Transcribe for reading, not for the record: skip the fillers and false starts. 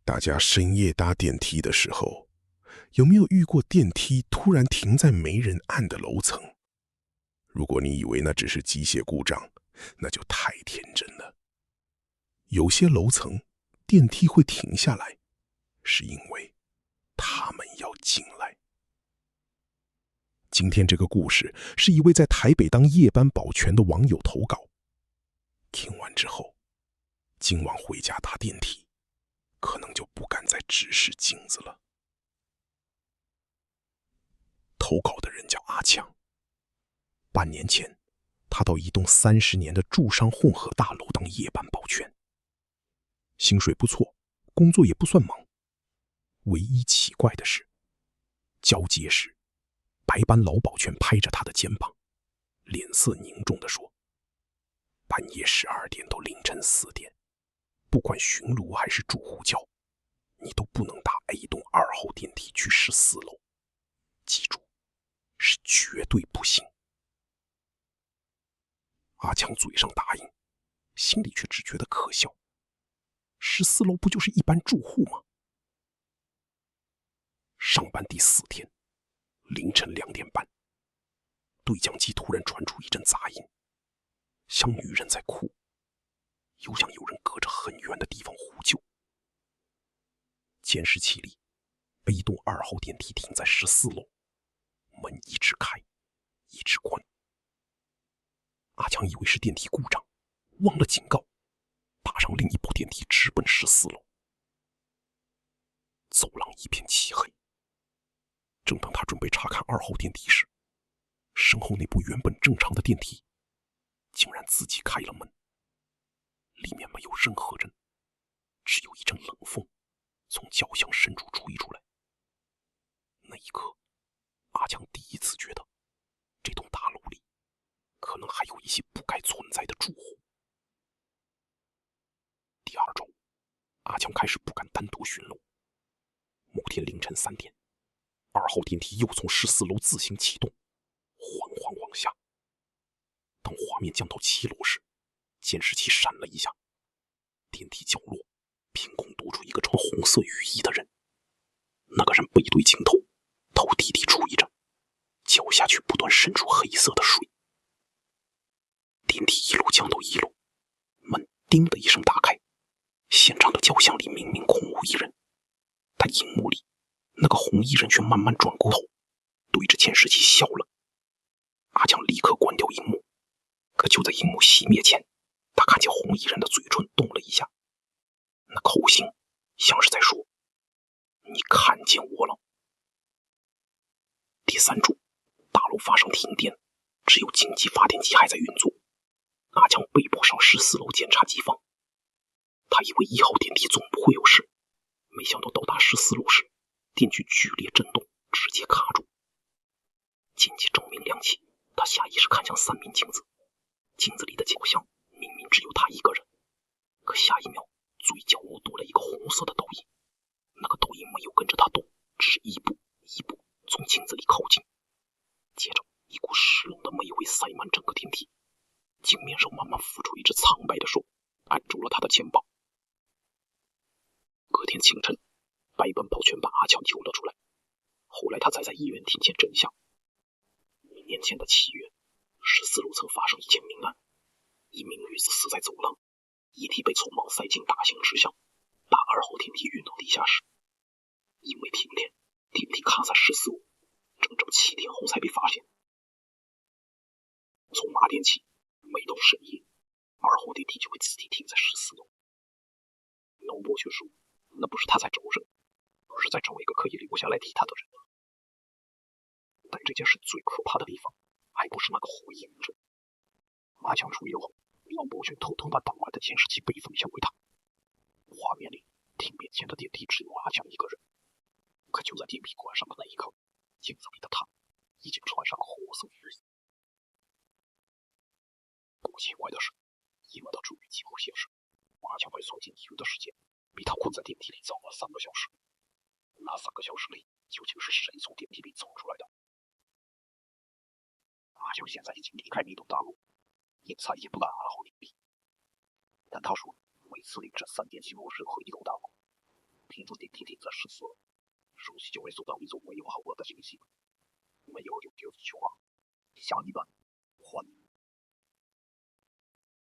大家深夜搭电梯的时候，有没有遇过电梯突然停在没人按的楼层？如果你以为那只是机械故障，那就太天真了。有些楼层电梯会停下来，是因为他们要进来。今天这个故事是一位在台北当夜班保全的网友投稿。听完之后，今晚回家搭电梯，可能就不敢再直视镜子了。投稿的人叫阿强。半年前，他到一栋30年的住商混合大楼当夜班保全，薪水不错，工作也不算忙。唯一奇怪的是，交接时，白班老保全拍着他的肩膀，脸色凝重地说：半夜12点到凌晨4点，不管巡逻还是住户叫，你都不能搭 A 栋2号电梯去14楼。记住，是绝对不行。阿强嘴上答应，心里却只觉得可笑。14楼不就是一般住户吗？上班第4天，凌晨2点半，对讲机突然传出一阵杂音，像女人在哭，又像有人隔着很远的地方呼救。监视器里，A 栋2号电梯停在14楼，门一直开，一直关。阿强以为是电梯故障，忘了警告，搭上另一部电梯直奔14楼。走廊一片漆黑。正当他准备查看2号电梯时，身后那部原本正常的电梯竟然自己开了门，里面没有任何人，只有一阵冷风从脚巷深处吹出来。那一刻，阿强第一次觉得这栋大楼里可能还有一些不该存在的住户。第2周，阿强开始不敢单独巡逻。某天凌晨3点，2号电梯又从14楼自行启动，缓缓往下。当画面降到7楼时，监视器闪了一下，电梯角落凭空多出一个穿红色雨衣的人。那个人背对镜头，头低低矗着，脚下却不断渗出黑色的水。电梯一路降到1楼，门叮的一声打开，现场的轿厢里明明空无一人，但荧幕里那个红衣人却慢慢转过头，对着监视器笑了。阿强立刻关掉荧幕，可就在荧幕熄灭前，他看见红衣人的嘴唇动了一下，那口型像是在说：你看见我了。第3周，大楼发生停电，只有紧急发电机还在运作。阿强被迫上14楼检查机房。他以为1号电梯总不会有事，没想到到达14楼时，电锯剧烈震动，直接卡住。紧急照明亮起，他下意识看向3面镜子，镜子里的脚巷明明只有他一个人，可下一秒，嘴角落多了一个红色的倒影。那个倒影没有跟着他动，只是一步一步从镜子里靠近。接着，一股湿冷的霉味塞满整个电梯，镜面上慢慢浮出一只苍白的手，按住了他的肩膀。隔天清晨，白班保全把阿强救了出来。后来他才在医院听见真相。1年前的7月，14楼曾发生一件命案，一名女子死在走廊，遗体被匆忙塞进大型纸箱，把2号电梯运到地下室。因为停电，电梯卡在14楼，整整7天后才被发现。从那天起，每到深夜，2号电梯就会自己停在14楼。老伯却说，那不是他在找人，而是在找一个可以留下来替他的人。但这件事最可怕的地方，还不是那个火影人。阿强出狱后，老伯却偷偷把当晚的监视器备份交给他。画面里，停电前的电梯只有阿强一个人，可就在电梯关上的那一刻，镜子里的他已经穿上红色雨衣。更奇怪的是，因为他出狱记录显示，阿强被送进医院的时间比他困在电梯里早了3个小时。那3个小时里，究竟是谁从电梯里走出来的？阿强现在已经离开那栋大楼，也再也不敢2号电梯。但他说，每次凌晨3点进入任何一栋大楼，停住电梯停在14楼，熟悉就会收到一种没有好过的信息。没有永久计划，下一班